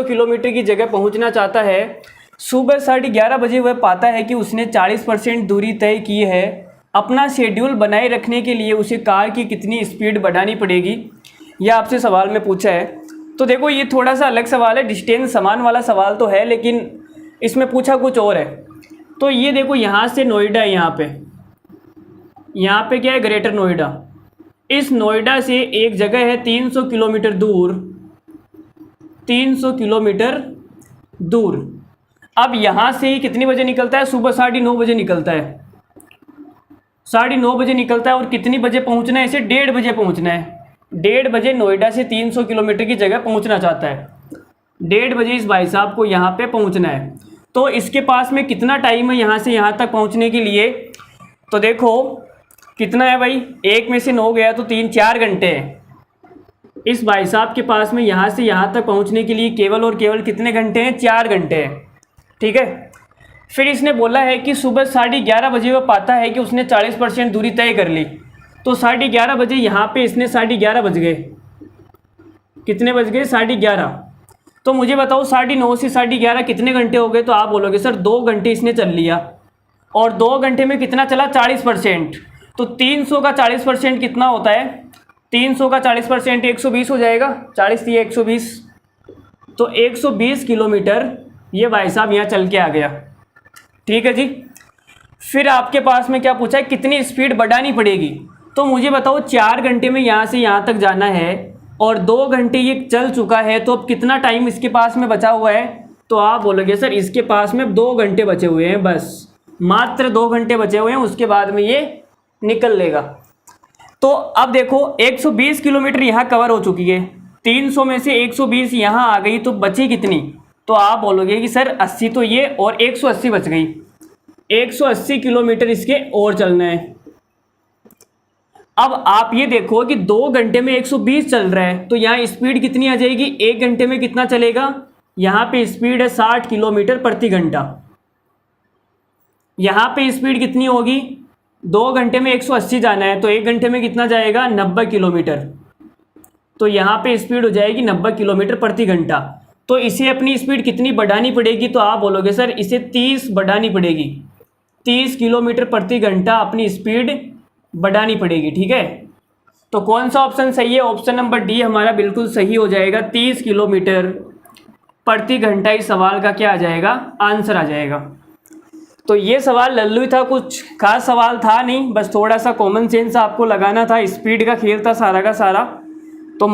Kilometre की जगह पहुंचना चाहता है। सुबह 11:30 बजे वह पाता है कि उसने 40% दूरी तय की है। अपना शेड्यूल बनाए रखने के लिए उसे कार की कितनी स्पीड बढ़ानी पड़ेगी, यह आपसे सवाल में पूछा है। तो देखो ये थोड़ा सा अलग सवाल है, डिस्टेंस समान वाला सवाल तो है लेकिन इसमें पूछा कुछ और है। तो ये देखो यहाँ से नोएडा है, यहाँ पे क्या है, ग्रेटर नोएडा। इस नोएडा से एक जगह है 300 किलोमीटर दूर, 300 किलोमीटर दूर। अब यहाँ से कितनी बजे निकलता है? सुबह 9:30 बजे निकलता है, 9:30 बजे निकलता है। और कितनी बजे पहुँचना है इसे? 1:30 बजे पहुँचना है। 1:30 बजे नोएडा से 300 किलोमीटर की जगह पहुँचना चाहता है। 1:30 बजे इस भाई साहब को यहाँ पे पहुँचना है। तो इसके पास में कितना टाइम है यहाँ से यहाँ तक पहुँचने के लिए? तो देखो कितना है भाई, 1 में से 9 गया तो 3-4 घंटे हैं। इस भाई साहब के पास में यहाँ से यहाँ तक पहुँचने के लिए केवल और केवल कितने घंटे हैं? 4 घंटे हैं। ठीक है। फिर इसने बोला है कि सुबह 11:30 बजे वो पाता है कि उसने 40% दूरी तय कर ली। तो 11:30 बजे यहाँ पे इसने 11:30 बज गए, कितने बज गए? 11:30। तो मुझे बताओ 9:30 से 11:30 कितने घंटे हो गए? तो आप बोलोगे सर 2 घंटे इसने चल लिया। और 2 घंटे में कितना चला? 40%। तो 300 का 40% कितना होता है? 300 का 40% 120 हो जाएगा। 40 थी 120, तो 120 किलोमीटर ये भाई साहब यहाँ चल के आ गया। ठीक है जी। फिर आपके पास में क्या पूछा है? कितनी स्पीड बढ़ानी पड़ेगी? तो मुझे बताओ 4 घंटे में यहाँ से यहाँ तक जाना है और 2 घंटे ये चल चुका है, तो अब कितना टाइम इसके पास में बचा हुआ है? तो आप बोलोगे सर इसके पास में 2 घंटे बचे हुए हैं, बस मात्र 2 घंटे बचे हुए हैं, उसके बाद में ये निकल लेगा। तो अब देखो 120 किलोमीटर यहाँ कवर हो चुकी है, 300 में से 120 यहाँ आ गई, तो बची कितनी? तो आप बोलोगे कि सर 80 तो ये और 180 बच गई। 180 किलोमीटर इसके और चलना है। अब आप ये देखो कि 2 घंटे में 120 चल रहा है, तो यहाँ स्पीड कितनी आ जाएगी? 1 घंटे में कितना चलेगा? यहाँ पे स्पीड है 60 किलोमीटर प्रति घंटा। यहाँ पे स्पीड कितनी होगी? 2 घंटे में 180 जाना है, तो 1 घंटे में कितना जाएगा? 90 किलोमीटर। तो यहाँ पे स्पीड हो जाएगी 90 किलोमीटर प्रति घंटा। तो इसे अपनी स्पीड कितनी बढ़ानी पड़ेगी? तो आप बोलोगे सर इसे 30 बढ़ानी पड़ेगी, 30 किलोमीटर प्रति घंटा अपनी स्पीड बढ़ानी पड़ेगी। ठीक है। तो कौन सा ऑप्शन सही है? ऑप्शन नंबर डी हमारा बिल्कुल सही हो जाएगा। 30 किलोमीटर प्रति घंटा इस सवाल का क्या आ जाएगा? आंसर आ जाएगा। तो ये सवाल लल्लू था, कुछ खास सवाल था नहीं, बस थोड़ा सा कॉमन सेंस आपको लगाना था। स्पीड का खेल था सारा का सारा। तो